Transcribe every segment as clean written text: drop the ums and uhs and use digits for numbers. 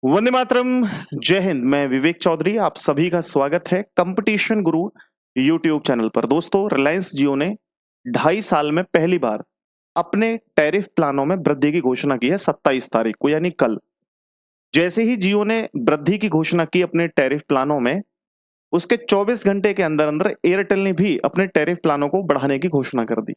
वंदे मातरम। जय हिंद। मैं विवेक चौधरी, आप सभी का स्वागत है कंपटीशन गुरु यूट्यूब चैनल पर। दोस्तों, रिलायंस जियो ने 2.5 साल में पहली बार अपने टैरिफ प्लानों में वृद्धि की घोषणा की है 27 तारीख को, यानी कल। जैसे ही जियो ने वृद्धि की घोषणा की अपने टैरिफ प्लानों में, उसके 24 घंटे के अंदर अंदर एयरटेल ने भी अपने टैरिफ प्लानों को बढ़ाने की घोषणा कर दी।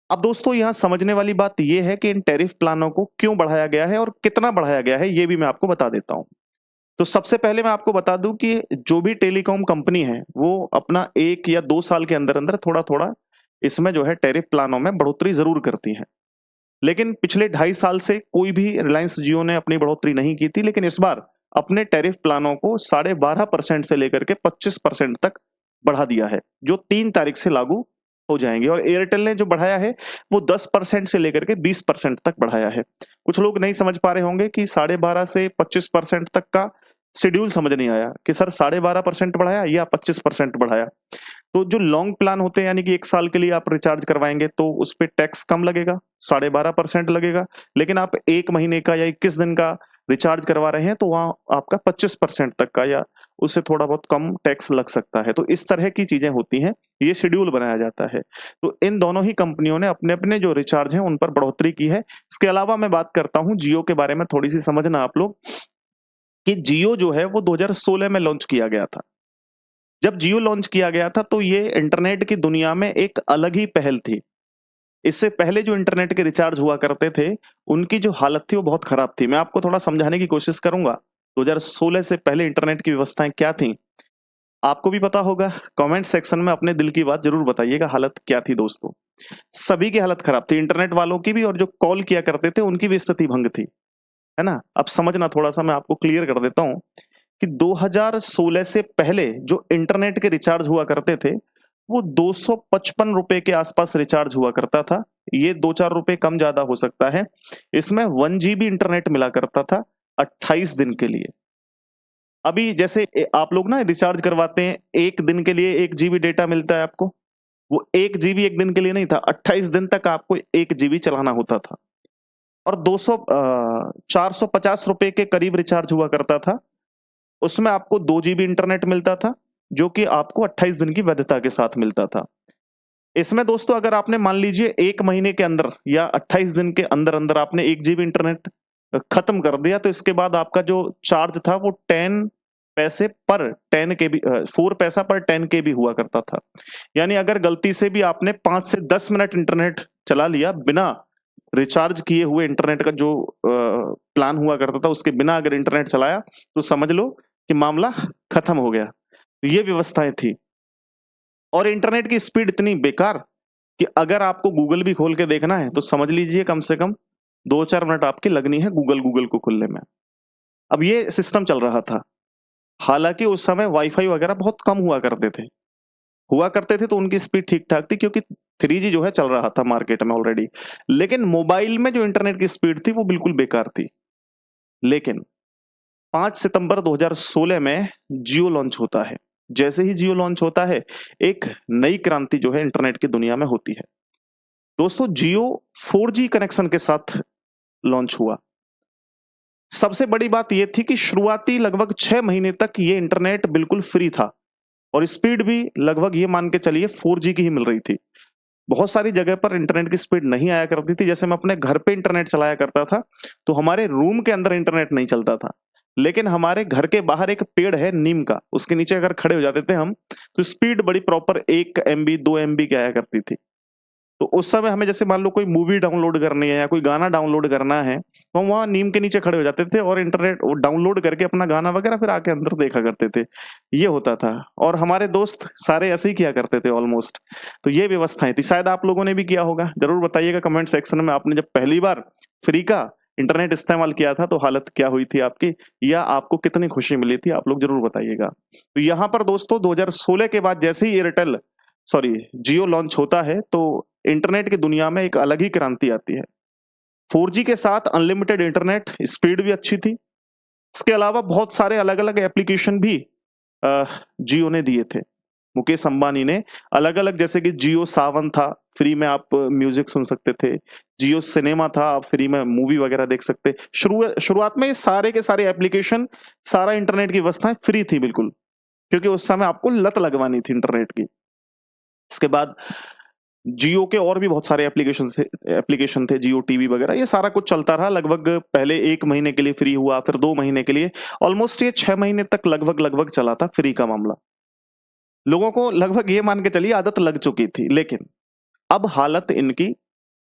अब दोस्तों, यहां समझने वाली बात यह है कि इन टैरिफ प्लानों को क्यों बढ़ाया गया है और कितना बढ़ाया गया है, यह भी मैं आपको बता देता हूं। तो सबसे पहले मैं आपको बता दूं कि जो भी टेलीकॉम कंपनी है वो अपना 1 या 2 साल के अंदर अंदर थोड़ा थोड़ा इसमें जो है टैरिफ प्लानों में बढ़ोतरी जरूर करती है। लेकिन पिछले 2.5 साल से कोई भी रिलायंस जियो ने अपनी बढ़ोतरी नहीं की थी, लेकिन इस बार अपने टैरिफ प्लानों को 12.5% से लेकर के 25% तक बढ़ा दिया है, जो 3 तारीख से लागू हो जाएंगे। और एयरटेल ने जो बढ़ाया है वो 10% से लेकर के 20% तक बढ़ाया है। कुछ लोग नहीं समझ पा रहे होंगे कि 12.5 से 25% तक का शेड्यूल समझ नहीं आया कि सर 12.5% बढ़ाया या 25% बढ़ाया। तो जो लॉन्ग प्लान होते हैं, यानी कि 1 साल के लिए आप रिचार्ज करवाएंगे तो उस पर टैक्स कम लगेगा, 12.5% लगेगा। लेकिन आप 1 महीने का या 21 दिन का रिचार्ज करवा रहे हैं तो वहां आपका 25% तक का या उससे थोड़ा बहुत कम टैक्स लग सकता है। तो इस तरह की चीजें होती हैं, ये शेड्यूल बनाया जाता है। तो इन दोनों ही कंपनियों ने अपने अपने जो रिचार्ज हैं उन पर बढ़ोतरी की है। इसके अलावा मैं बात करता हूं जियो के बारे में, थोड़ी सी समझना आप लोग कि जियो जो है वो 2016 में लॉन्च किया गया था। जब जियो लॉन्च किया गया था तो ये इंटरनेट की दुनिया में एक अलग ही पहल थी। इससे पहले जो इंटरनेट के रिचार्ज हुआ करते थे, उनकी जो हालत थी वो बहुत खराब थी। मैं आपको थोड़ा समझाने की कोशिश करूंगा 2016 से पहले इंटरनेट की व्यवस्थाएं क्या थी। आपको भी पता होगा, कमेंट सेक्शन में अपने दिल की बात जरूर बताइएगा, हालत क्या थी दोस्तों। सभी की हालत खराब थी, इंटरनेट वालों की भी और जो कॉल किया करते थे उनकी भी स्थिति भंग थी, है ना। अब समझना, थोड़ा सा मैं आपको क्लियर कर देता हूं कि 2016 से पहले जो इंटरनेट के रिचार्ज हुआ करते थे वो 255 रुपए के आसपास रिचार्ज हुआ करता था। ये 2-4 रुपए कम ज्यादा हो सकता है। इसमें 1 GB इंटरनेट मिला करता था 28 दिन के लिए। अभी जैसे आप लोग ना रिचार्ज करवाते हैं, 1 दिन के लिए 1 GB डेटा मिलता है आपको। वो 1 GB 1 दिन के लिए नहीं था, 28 दिन तक आपको 1 GB चलाना होता था। और 450 रुपए के करीब रिचार्ज हुआ करता था। उसमें आपको 2 GB इंटरनेट मिलता था, जो कि आपको 28 दिन की वैधता के साथ मिलता था। इसमें दोस्तों, अगर आपने मान लीजिए 1 महीने के अंदर या 28 दिन के अंदर अंदर आपने 1 GB इंटरनेट खत्म कर दिया, तो इसके बाद आपका जो चार्ज था वो 10 पैसे पर 10 KB, 4 पैसा पर 10 KB हुआ करता था। यानी अगर गलती से भी आपने 5 से 10 मिनट इंटरनेट चला लिया बिना रिचार्ज किए हुए, इंटरनेट का जो प्लान हुआ करता था उसके बिना अगर इंटरनेट चलाया, तो समझ लो कि मामला खत्म हो गया। ये व्यवस्थाएं थी। और इंटरनेट की स्पीड इतनी बेकार कि अगर आपको गूगल भी खोल के देखना है तो समझ लीजिए कम से कम 2-4 मिनट आपकी लगनी है गूगल गूगल को खोलने में। अब ये सिस्टम चल रहा था। हालांकि उस समय वाईफाई वगैरह बहुत कम हुआ करते थे तो उनकी स्पीड ठीक ठाक थी, क्योंकि 3G जो है चल रहा था मार्केट में ऑलरेडी। लेकिन मोबाइल में जो इंटरनेट की स्पीड थी वो बिल्कुल बेकार थी। लेकिन 5 सितंबर 2016 में जियो लॉन्च होता है। जैसे ही जियो लॉन्च होता है, एक नई क्रांति जो है इंटरनेट की दुनिया में होती है। दोस्तों, जियो 4G कनेक्शन के साथ लॉन्च हुआ। सबसे बड़ी बात यह थी कि शुरुआती लगभग 6 महीने तक ये इंटरनेट बिल्कुल फ्री था और स्पीड भी लगभग ये मान के चलिए 4G की ही मिल रही थी। बहुत सारी जगह पर इंटरनेट की स्पीड नहीं आया करती थी। जैसे मैं अपने घर पे इंटरनेट चलाया करता था तो हमारे रूम के अंदर इंटरनेट नहीं चलता था, लेकिन हमारे घर के बाहर एक पेड़ है नीम का, उसके नीचे अगर खड़े हो जाते थे हम, तो स्पीड बड़ी प्रॉपर 1 MB 2 MB की आया करती थी। तो उस समय हमें जैसे मान लो कोई मूवी डाउनलोड करनी है या कोई गाना डाउनलोड करना है, तो हम वहां नीम के नीचे खड़े हो जाते थे और इंटरनेट डाउनलोड करके अपना गाना वगैरह फिर आके अंदर देखा करते थे। ये होता था। और हमारे दोस्त सारे ऐसे ही किया करते थे ऑलमोस्ट। तो ये व्यवस्थाएं थी, शायद आप लोगों ने भी किया होगा। जरूर बताइएगा कमेंट सेक्शन में, आपने जब पहली बार फ्री का इंटरनेट इस्तेमाल किया था तो हालत क्या हुई थी आपकी, या आपको कितनी खुशी मिली थी, आप लोग जरूर बताइएगा। तो यहाँ पर दोस्तों 2016 के बाद जैसे ही जियो लॉन्च होता है तो इंटरनेट की दुनिया में एक अलग ही क्रांति आती है। 4G के साथ अनलिमिटेड इंटरनेट, स्पीड भी अच्छी थी। इसके अलावा बहुत सारे अलग अलग एप्लीकेशन भी जियो ने दिए थे। मुकेश अंबानी ने अलग अलग, जैसे कि जियो सावन था, फ्री में आप म्यूजिक सुन सकते थे, जियो सिनेमा था, आप फ्री में मूवी वगैरह देख सकते। शुरुआत में ये सारे के सारे एप्लीकेशन, सारा इंटरनेट की व्यवस्थाएं फ्री थी बिल्कुल, क्योंकि उस समय आपको लत लगवानी थी इंटरनेट की। इसके बाद जियो के और भी बहुत सारे एप्लीकेशन थे, जियो टीवी वगैरह, ये सारा कुछ चलता रहा लगभग। पहले 1 महीने के लिए फ्री हुआ, फिर 2 महीने के लिए, ऑलमोस्ट ये 6 महीने तक लगभग चला था फ्री का मामला। लोगों को लगभग ये मान के चलिए आदत लग चुकी थी, लेकिन अब हालत इनकी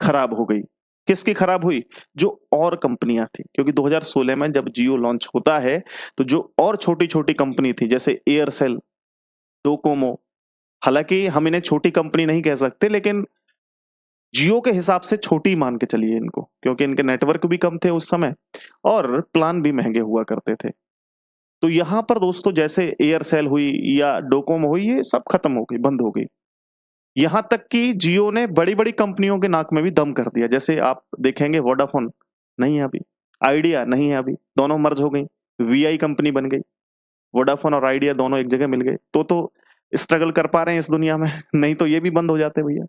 खराब हो गई। किसकी खराब हुई? जो और कंपनियां थी, क्योंकि 2016 में जब जियो लॉन्च होता है तो जो और छोटी-छोटी कंपनी थी, जैसे एयरसेल, डोकोमो, हालांकि हम इन्हें छोटी कंपनी नहीं कह सकते, लेकिन जियो के हिसाब से छोटी मान के चलिए इनको, क्योंकि इनके नेटवर्क भी कम थे उस समय और प्लान भी महंगे हुआ करते थे। तो यहां पर दोस्तों जैसे एयरसेल हुई या डोकोमो हुई, ये सब खत्म हो गई, बंद हो गई। यहां तक कि जियो ने बड़ी-बड़ी कंपनियों के नाक में भी दम कर दिया। जैसे आप देखेंगे वोडाफोन नहीं है अभी, आइडिया नहीं है अभी, दोनों मर्ज हो गई, वीआई कंपनी बन गई। वोडाफोन और आइडिया दोनों एक जगह मिल गए, तो स्ट्रगल कर पा रहे हैं इस दुनिया में, नहीं तो ये भी बंद हो जाते भैया।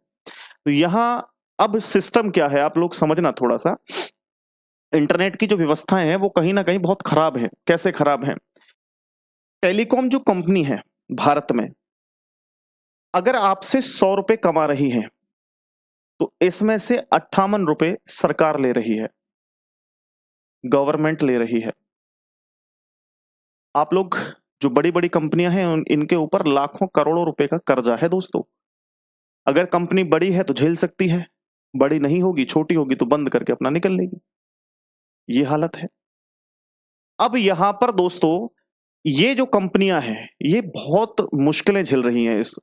तो यहाँ अब सिस्टम क्या है आप लोग समझना थोड़ा-सा। इंटरनेट की जो व्यवस्थाएं हैं वो कहीं न कहीं बहुत खराब हैं। कैसे खराब हैं? टेलीकॉम जो कंपनी है भारत में, अगर आपसे ₹100 कमा रही है, तो इसमें से ₹58 सरकार ले रही है, गवर्नमेंट ले रही है। आप लोग, जो बड़ी-बड़ी कंपनियां हैं इनके ऊपर लाखों करोड़ों रुपए का कर्जा है दोस्तों। अगर कंपनी बड़ी है तो झेल सकती है, बड़ी नहीं होगी, छोटी होगी तो बंद करके अपना निकल लेगी। ये हालत है। अब यहां पर दोस्तों ये जो कंपनियां हैं, ये बहुत मुश्किलें झेल रही हैं इस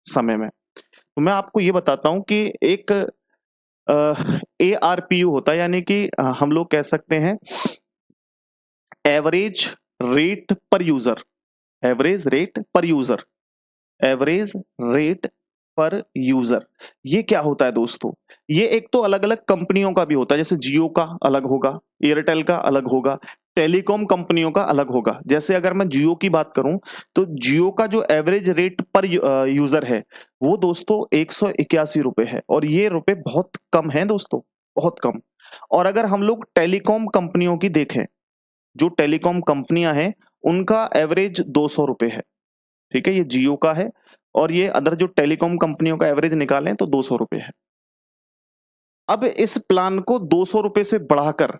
समय में। तो मैं आपको ये बताता हूं कि एक एआरपीयू होता है, यानी कि हम लोग कह सकते हैं एवरेज रेट पर यूजर, एवरेज रेट पर यूजर, एवरेज रेट पर यूजर। ये क्या होता है दोस्तों? ये एक तो अलग-अलग कंपनियों का भी होता है, जैसे जियो का अलग होगा, एयरटेल का अलग होगा, टेलीकॉम कंपनियों का अलग होगा। जैसे अगर मैं जियो की बात करूं, तो जियो का जो एवरेज रेट पर यूजर है, वो दोस्तों ₹181 है, और ये रुपए बहुत कम है दोस्तों, बहुत कम। और अगर हम लोग टेलीकॉम कंपनियों की देखें, जो टेलीकॉम कंपनियां हैं, उनका एवरेज ₹200 है। ठीक है, ये जियो का है, और ये अदर जो टेलीकॉम कंपनियों का एवरेज निकालें तो ₹200 है। अब इस प्लान को ₹200 से बढ़ाकर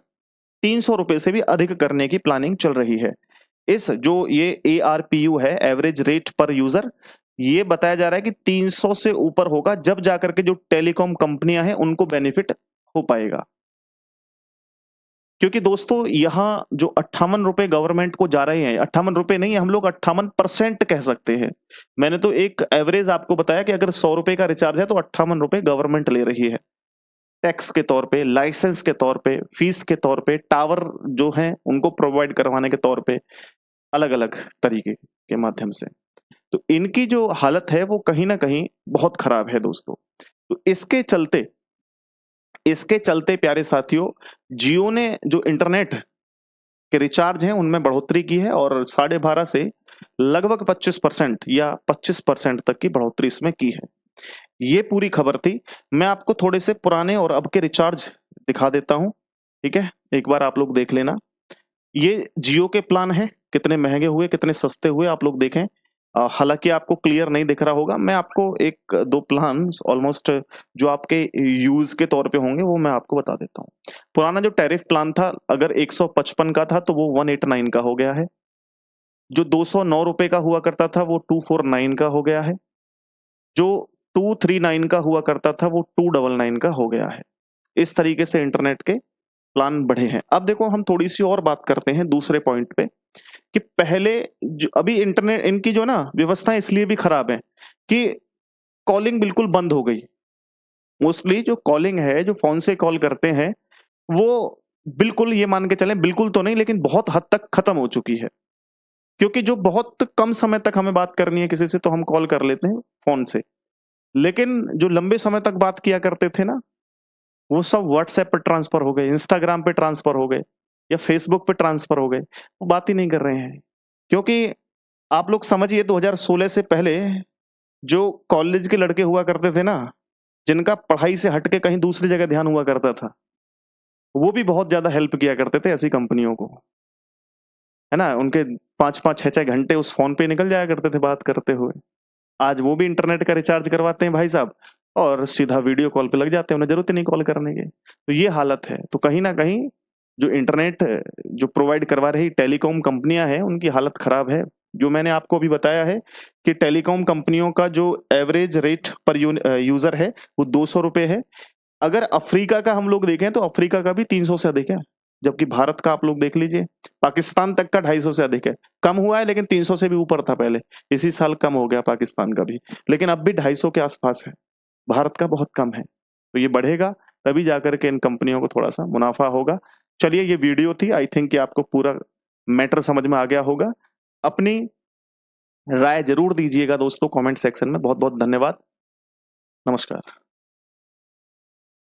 ₹300 से भी अधिक करने की प्लानिंग चल रही है। इस जो ये एआरपीयू है, एवरेज रेट पर यूजर, ये बताया जा रहा है कि 300 से ऊपर होगा, जब जाकर के जो टेलीकॉम कंपनियां हैं उनको बेनिफिट हो पाएगा। क्योंकि दोस्तों यहाँ जो ₹58 गवर्नमेंट को जा रहे हैं, ₹58 नहीं, हम लोग 58% कह सकते हैं। मैंने तो एक एवरेज आपको बताया कि अगर ₹100 का रिचार्ज है तो ₹58 गवर्नमेंट ले रही है। टैक्स के तौर पे, लाइसेंस के तौर पे, फीस के तौर पे, टावर जो हैं उनको प्रोवाइड करवाने के तौर पे, अलग-अलग तरीके के माध्यम से। तो इनकी जो हालत है वो कहीं न कहीं बहुत खराब है दोस्तों। तो इसके चलते प्यारे साथियों, जियो ने जो इंटरनेट के रिचार्ज हैं उनमें बढ़ोतरी की है, और 12.5 से लगभग 25% या 25% तक की बढ़ोतरी इसमें की है। ये पूरी खबर थी। मैं आपको थोड़े से पुराने और अब के रिचार्ज दिखा देता हूँ, ठीक है? एक बार आप लोग देख लेना। ये जियो के प्लान हैं, कितने महँगे हुए, कितने सस्ते हुए आप लोग देखें। हालाँकि आपको क्लियर नहीं दिख रहा होगा, मैं आपको 1-2 प्लान्स ऑलमोस्ट जो आपके यूज़ के तौर पे होंगे वो मैं आपको बता देता हूँ। पुराना जो टैरिफ प्लान था, अगर 155 का था तो वो 189 का हो गया है। जो ₹209 का हुआ करता था वो 249 का हो गया है। जो 239 का हुआ करता था वो 299 का हो गया है। इस तरीके से इंटरनेट के प्लान बढ़े हैं। अब देखो हम थोड़ी-सी और बात करते हैं दूसरे पॉइंट पे, कि पहले जो अभी इंटरनेट इनकी जो ना व्यवस्थाएँ इसलिए भी खराब हैं कि कॉलिंग बिल्कुल बंद हो गई। मोस्टली जो कॉलिंग है, जो फ़ोन से कॉल करते हैं, वो बिल्कुल, ये मान के चलें, बिल्कुल तो नहीं लेकिन बहुत हद तक खत्म हो चुकी है। क्योंकि जो बहुत कम समय तक हमें बात करनी है किसी से तो हम कॉल कर लेते हैं फ़ोन से। लेकिन जो लंबे समय तक बात किया करते थे ना, वो सब व्हाट्सएप पे ट्रांसफ़र हो गए, इंस्टाग्राम पे ट्रांसफ़र हो गए, या फ़ेसबुक पे ट्रांसफ़र हो गए। वो बात ही नहीं कर रहे हैं। क्योंकि आप लोग समझिए 2016 से पहले जो कॉलेज के लड़के हुआ करते थे ना, जिनका पढ़ाई से हट के कहीं दूसरी जगह ध्यान हुआ करता था, वो भी बहुत ज़्यादा हेल्प किया करते थे ऐसी कंपनियों को, है ना? उनके 5-5, 6-6 घंटे उस फ़ोन पे निकल जाया करते थे बात करते हुए। आज वो भी इंटरनेट का रिचार्ज करवाते हैं भाई साहब और सीधा वीडियो कॉल पे लग जाते हैं, उन्हें ज़रूरत ही नहीं कॉल करने की। तो ये हालत है। तो कहीं न कहीं जो इंटरनेट जो प्रोवाइड करवा रही टेलीकॉम कंपनियाँ हैं, उनकी हालत खराब है। जो मैंने आपको अभी बताया है कि टेलीकॉम कंपनियों का जो एवरेज रेट पर यूज़र है, वो ₹200 है। अगर अफ्रीका का हम लोग देखें तो अफ्रीका का भी 300 से अधिक है, जबकि भारत का आप लोग देख लीजिए, पाकिस्तान तक का 250 से अधिक है। कम हुआ है लेकिन 300 से भी ऊपर था पहले, इसी साल कम हो गया पाकिस्तान का भी, लेकिन अब भी 250 के आसपास है, भारत का बहुत कम है। तो ये बढ़ेगा तभी जाकर के इन कंपनियों को थोड़ा-सा मुनाफ़ा होगा। चलिए ये वीडियो थी, आई थिंक कि आपको पूरा मैटर समझ में आ गया होगा। अपनी राय ज़रूर दीजिएगा दोस्तों कमेंट सेक्शन में। बहुत-बहुत धन्यवाद। नमस्कार।